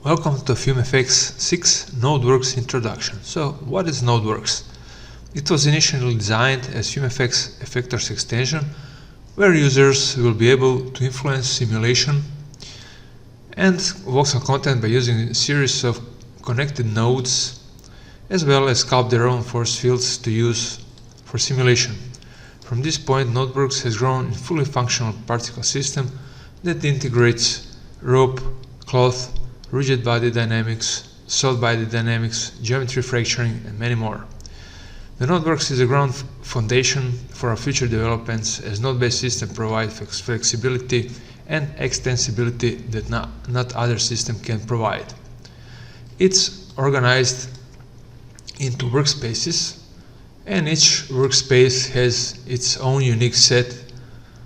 Welcome to FumeFX 6 NodeWorks introduction. So, what is NodeWorks? It was initially designed as FumeFX effectors extension, where users will be able to influence simulation and voxel content by using a series of connected nodes, as well as sculpt their own force fields to use for simulation. From this point, NodeWorks has grown a fully functional particle system that integrates rope, cloth, rigid body dynamics, solid body dynamics, geometry fracturing, and many more. The NodeWorks is a ground foundation for our future developments, as node-based systems provide flexibility and extensibility that not other systems can provide. It's organized into workspaces, and each workspace has its own unique set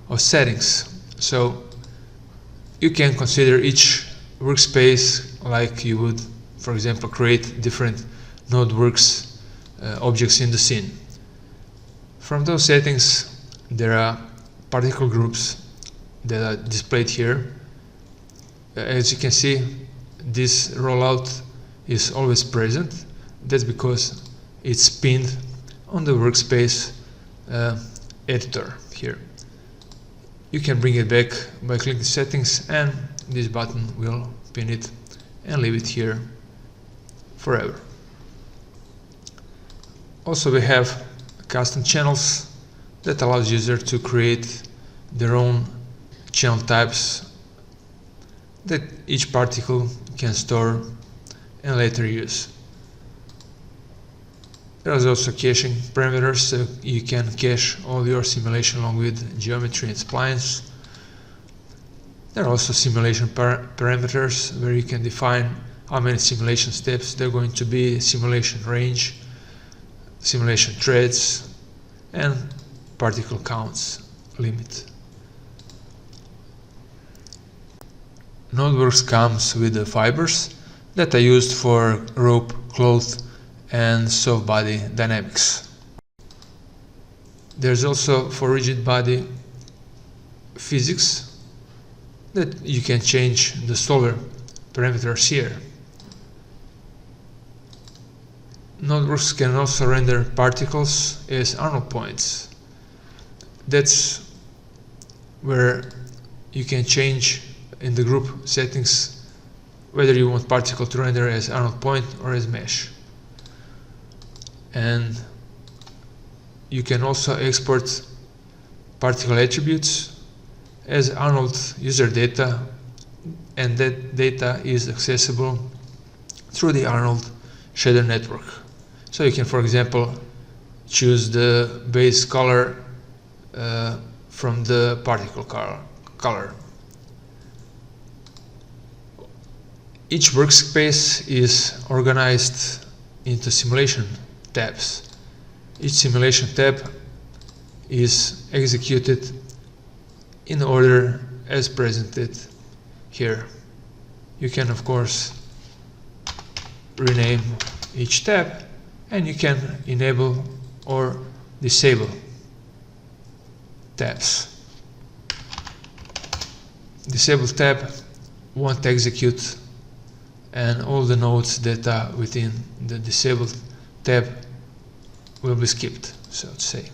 of settings. So you can consider each workspace like you would, for example, create different NodeWorks objects in the scene. From those settings, there are particle groups that are displayed here. As you can see, this rollout is always present. That's because it's pinned on the workspace editor here. You can bring it back by clicking settings, and this button will pin it and leave it here forever. Also, we have custom channels that allows users to create their own channel types that each particle can store and later use. There is also caching parameters, so you can cache all your simulation along with geometry and splines. There are also simulation parameters where you can define how many simulation steps there are going to be, simulation range, simulation threads, and particle counts limit. NodeWorks comes with the fibers that are used for rope, cloth, and soft body dynamics. There's also for rigid body physics that you can change the solver parameters here. NodeWorks can also render particles as Arnold points. That's where you can change in the group settings whether you want particle to render as Arnold point or as mesh. And you can also export particle attributes as Arnold user data, and that data is accessible through the Arnold shader network. So you can, for example, choose the base color from the particle color. Each workspace is organized into simulation tabs. Each simulation tab is executed in order as presented here. You can, of course, rename each tab, and you can enable or disable tabs. Disabled tab won't execute, and all the nodes that are within the disabled tab will be skipped, so to say.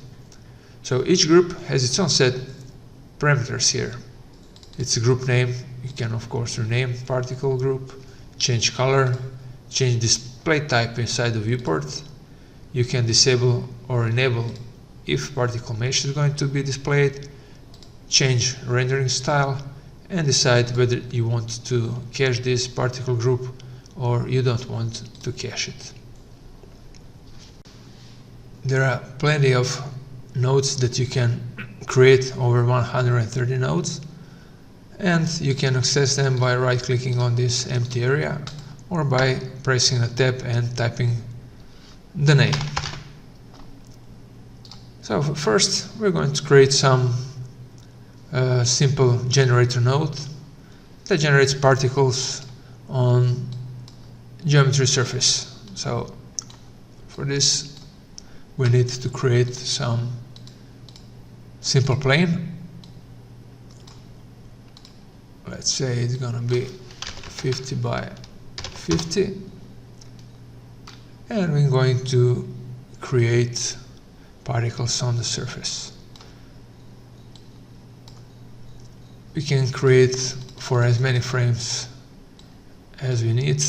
So each group has its own set parameters here. It's a group name. You can, of course, rename particle group, change color, change display type inside the viewport. You can disable or enable if particle mesh is going to be displayed, change rendering style, and decide whether you want to cache this particle group or you don't want to cache it. There are plenty of nodes that you can create, over 130 nodes, and you can access them by right-clicking on this empty area or by pressing a tab and typing the name. So first we're going to create some simple generator node that generates particles on geometry surface. So for this we need to create some simple plane. Let's say it's gonna be 50 by 50, and we're going to create particles on the surface. We can create for as many frames as we need,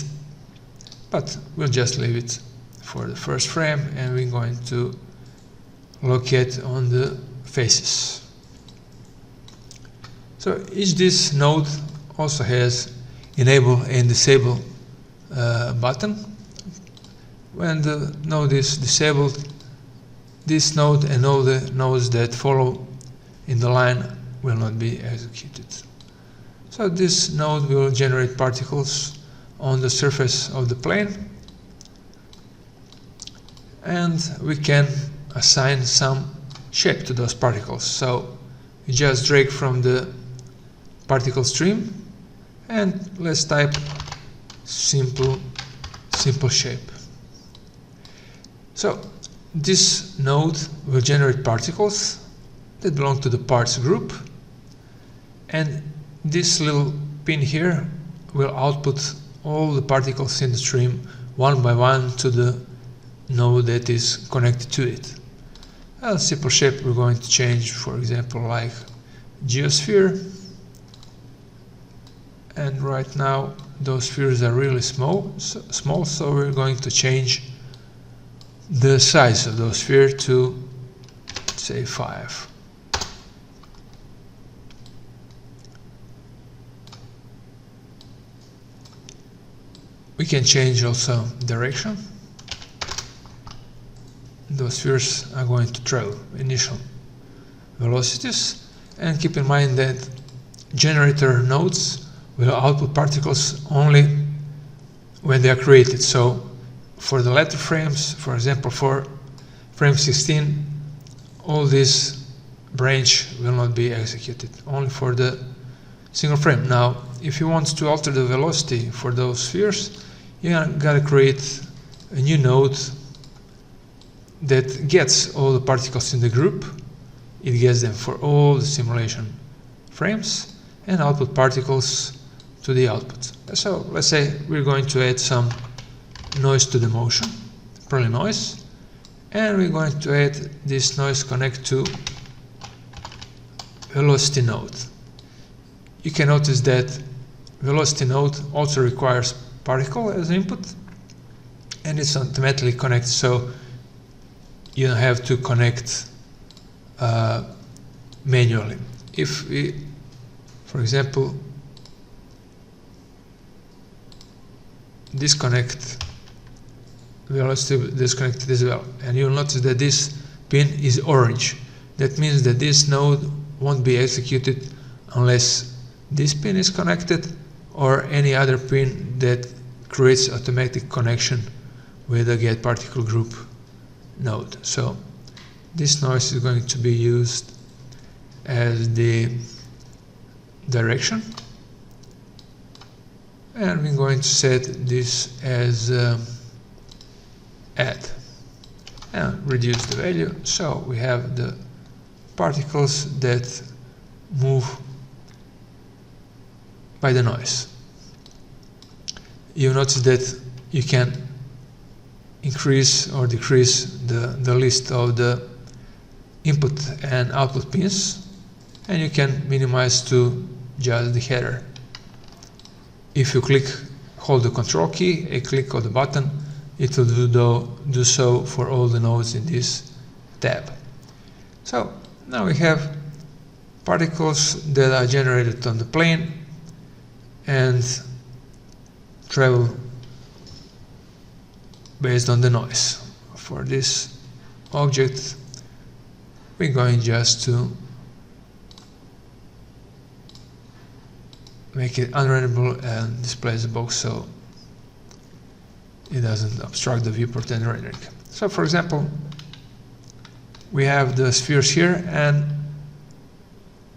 but we'll just leave it for the first frame, and we're going to locate on the faces. So each this node also has enable and disable button. When the node is disabled, this node and all the nodes that follow in the line will not be executed. So this node will generate particles on the surface of the plane, and we can assign some shape to those particles. So we just drag from the particle stream, and let's type simple shape. So this node will generate particles that belong to the parts group, and this little pin here will output all the particles in the stream one by one to the node that is connected to it. A simple shape we're going to change, for example, like geosphere, and right now those spheres are really small, so we're going to change the size of those spheres to, say, 5. We can change also direction. Those spheres are going to travel initial velocities, and keep in mind that generator nodes will output particles only when they are created. So for the latter frames, for example, for frame 16, all this branch will not be executed, only for the single frame. Now, if you want to alter the velocity for those spheres, you gotta create a new node that gets all the particles in the group. It gets them for all the simulation frames and output particles to the output. So let's say we're going to add some noise to the motion, probably noise, and we're going to add this noise connect to velocity node. You can notice that velocity node also requires particle as input, and it's automatically connected, so you don't have to connect manually. If we, for example, disconnect velocity disconnected as well, and you'll notice that this pin is orange. That means that this node won't be executed unless this pin is connected or any other pin that creates automatic connection with the get particle group node. So this noise is going to be used as the direction, and we're going to set this as add and reduce the value, so we have the particles that move by the noise. You notice that you can increase or decrease the list of the input and output pins, and you can minimize to just the header. If you hold the control key and click on the button, it will do so for all the nodes in this tab. So now we have particles that are generated on the plane and travel based on the noise. For this object, we're going just to make it unrenderable and display the box so it doesn't obstruct the viewport and rendering. So for example, we have the spheres here and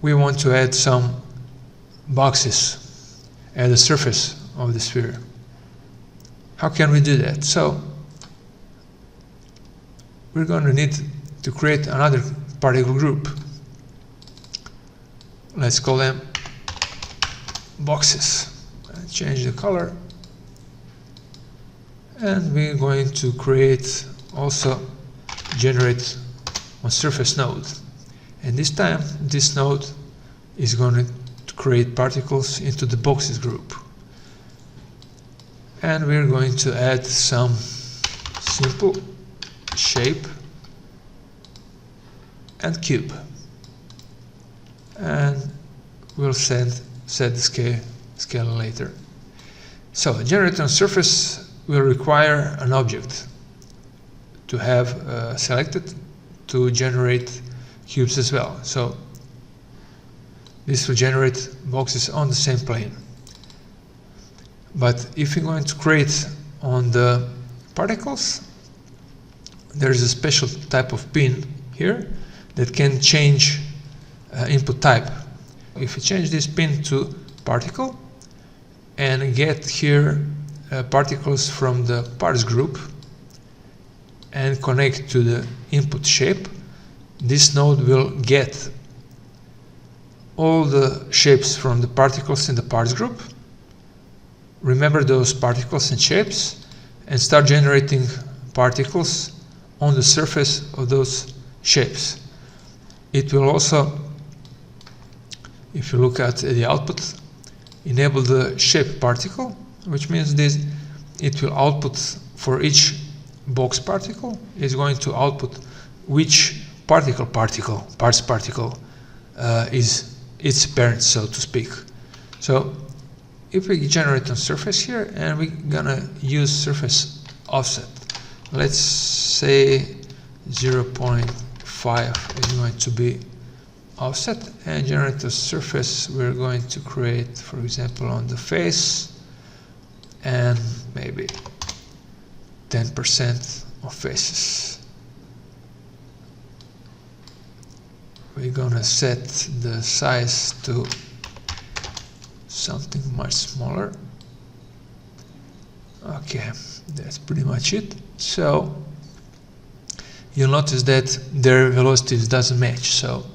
we want to add some boxes at the surface of the sphere. How can we do that? So we're going to need to create another particle group. Let's call them boxes. Change the color And we're going to create also generate on surface node. And this time this node is going to create particles into the boxes group. And we're going to add some simple shape and cube. And we'll set the scale later. So generate on surface will require an object to have selected to generate cubes as well. So this will generate boxes on the same plane. But if you're going to create on the particles, there is a special type of pin here that can change input type. If you change this pin to particle and get here particles from the parts group and connect to the input shape, this node will get all the shapes from the particles in the parts group, remember those particles and shapes, and start generating particles on the surface of those shapes. It will also, if you look at the output, enable the shape particle, which means this it will output for each box particle is going to output which parts particle is its parent, so to speak. So if we generate on surface here and we're gonna use surface offset, let's say 0.5 is going to be offset, and generate a surface we're going to create, for example, on the face, and maybe 10% of faces. We're gonna set the size to something much smaller. Okay, that's pretty much it. So you'll notice that their velocities doesn't match. So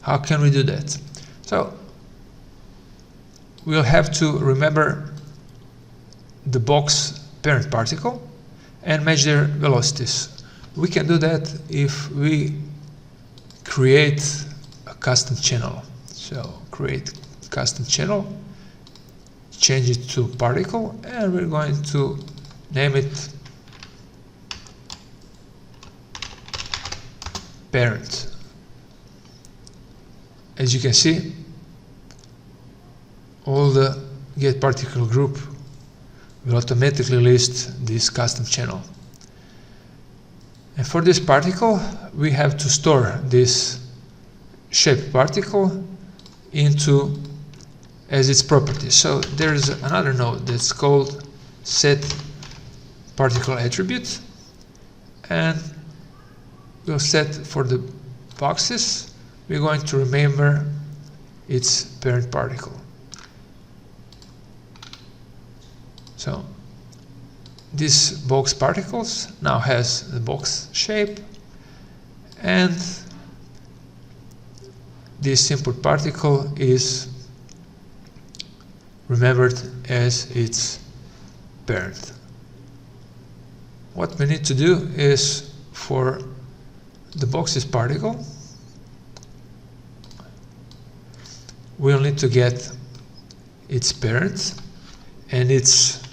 how can we do that? So we'll have to remember the box parent particle and match their velocities. We can do that if we create a custom channel. So create custom channel, change it to particle, and we're going to name it parent. As you can see, all the get particle group will automatically list this custom channel. And for this particle, we have to store this shape particle into as its property. So there's another node that's called set particle attribute, and we'll set for the boxes, we're going to remember its parent particle. So this box particles now has the box shape, and this input particle is remembered as its parent. What we need to do is for the boxes particle, we'll need to get its parent and its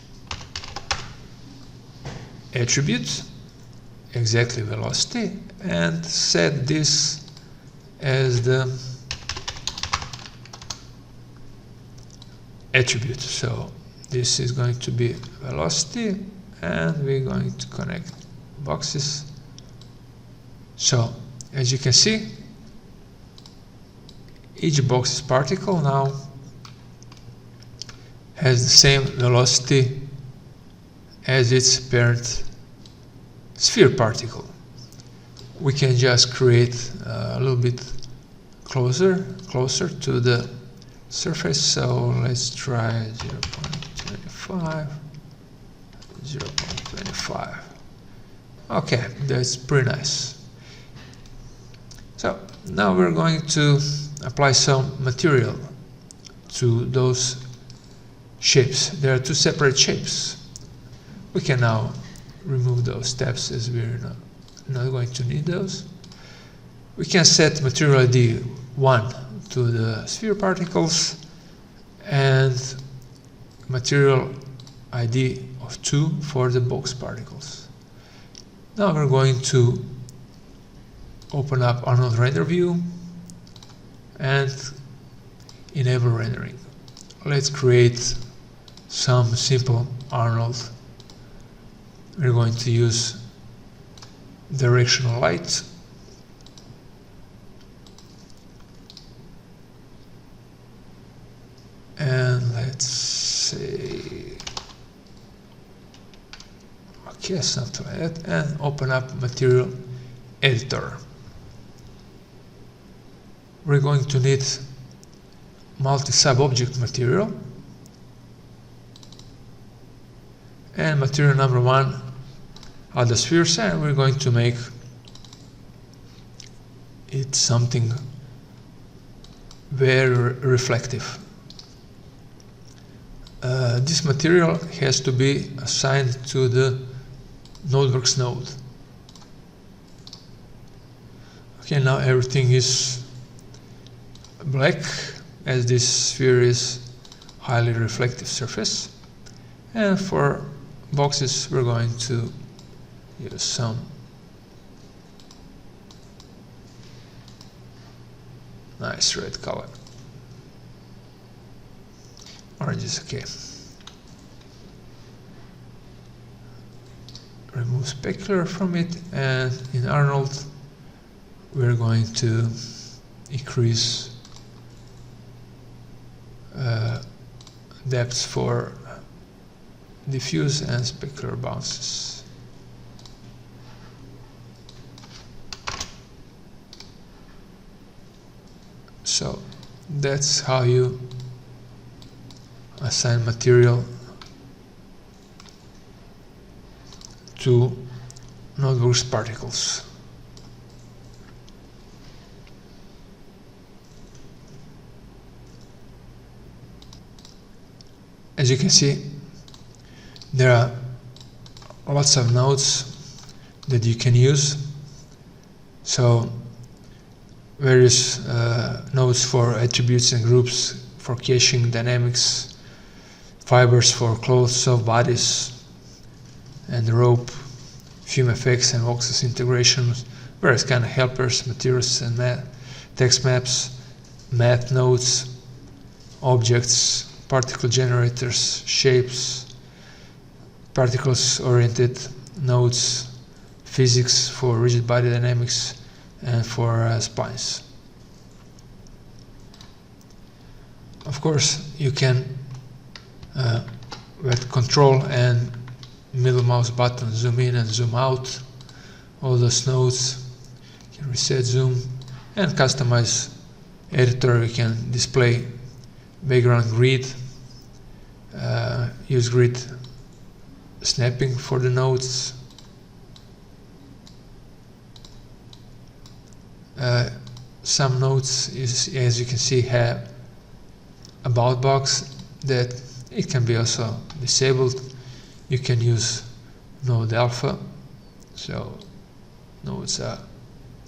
attribute, exactly velocity, and set this as the attribute. So this is going to be velocity, and we're going to connect boxes. So as you can see, each box particle now has the same velocity as its parent sphere particle. We can just create a little bit closer to the surface. So let's try 0.25, 0.25. Okay, that's pretty nice. So now we're going to apply some material to those shapes. There are two separate shapes. We can now remove those steps as we're not going to need those. We can set material ID 1 to the sphere particles and material ID of 2 for the box particles. Now we're going to open up Arnold render view and enable rendering. Let's create some simple Arnold. We're going to use directional light. And let's say, okay, something like that, and open up material editor. We're going to need multi-sub-object material, and material number 1 are the spheres, and we're going to make it something very reflective. This material has to be assigned to the NodeWorks node. Okay, now everything is black, as this sphere is highly reflective surface. And for boxes, we're going to use some nice red color. Orange is okay. Remove specular from it, and in Arnold we're going to increase depth for diffuse and specular bounces. So that's how you assign material to NodeWorks particles. As you can see, there are lots of nodes that you can use. So various nodes for attributes and groups, for caching, dynamics, fibers for clothes, soft bodies, and rope, FumeFX and voxel integrations, various kind of helpers, materials and text maps, math nodes, objects, particle generators, shapes, particles oriented nodes, physics for rigid body dynamics, and for splines. Of course, you can with control and middle mouse button zoom in and zoom out all those nodes. You can reset zoom and customize editor. You can display background grid, use grid snapping for the nodes. Some nodes, as you can see, have about box that it can be also disabled. You can use node alpha, so nodes are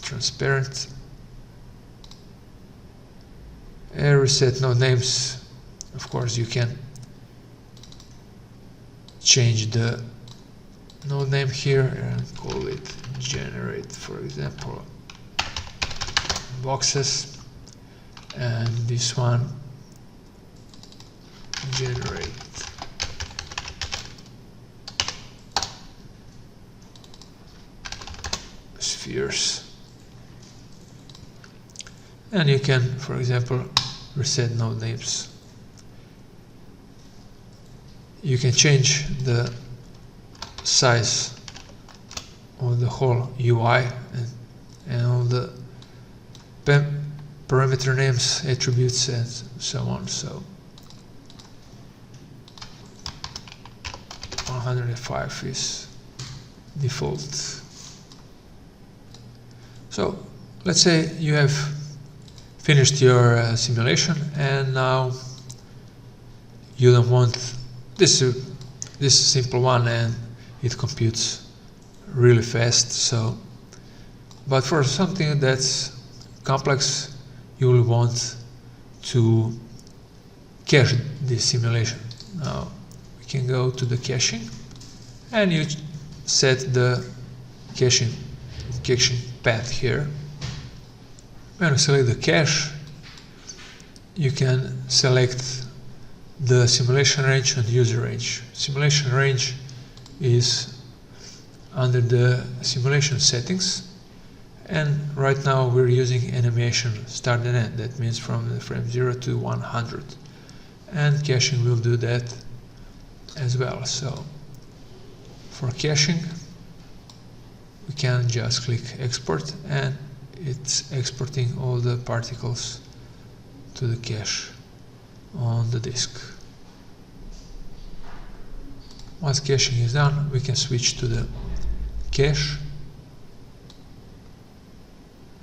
transparent. And reset node names. Of course, you can change the node name here and call it generate, for example, boxes, and this one generate spheres. And you can, for example, reset node names. You can change the size of the whole UI and all the parameter names, attributes, and so on. So 105 is default. So let's say you have finished your simulation, and now you don't want this is a simple one and it computes really fast. So, but for something that's complex, you will want to cache this simulation. Now we can go to the caching, and you set the caching path here. When you select the cache, you can select the simulation range and user range. Simulation range is under the simulation settings, and right now we're using animation start and end. That means from the frame 0 to 100, and caching will do that as well. So for caching, we can just click export, and it's exporting all the particles to the cache on the disk. Once caching is done, we can switch to the cache,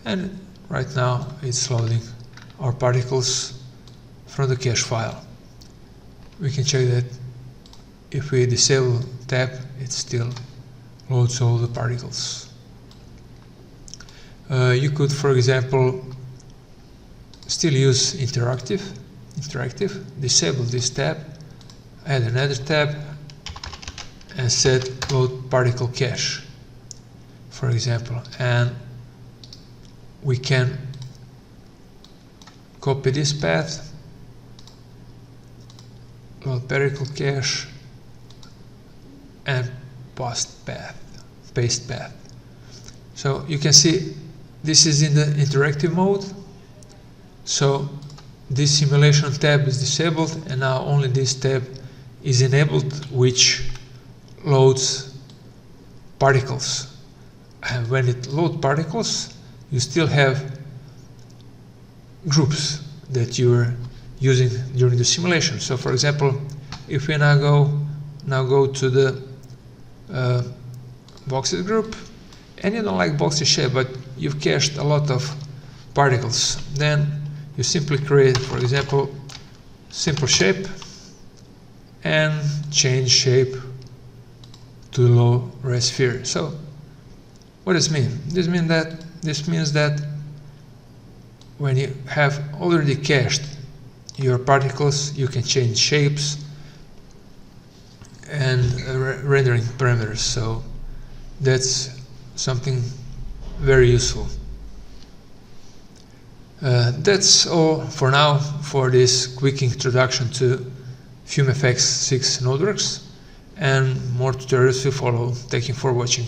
and right now it's loading our particles from the cache file. We can check that if we disable tab, it still loads all the particles. You could, for example, still use interactive, disable this tab, add another tab, and set load particle cache, for example, and we can copy this path, load particle cache, and paste path. So you can see this is in the interactive mode. So this simulation tab is disabled, and now only this tab is enabled, which loads particles. And when it loads particles, you still have groups that you are using during the simulation. So for example, if we now go to the voxel group, and you don't like voxel shape, but you've cached a lot of particles, then you simply create, for example, simple shape and change shape to low res sphere. So what does this mean? This means that when you have already cached your particles, you can change shapes and rendering parameters. So that's something very useful. That's all for now for this quick introduction to FumeFX 6 NodeWorks, and more tutorials will follow. Thank you for watching.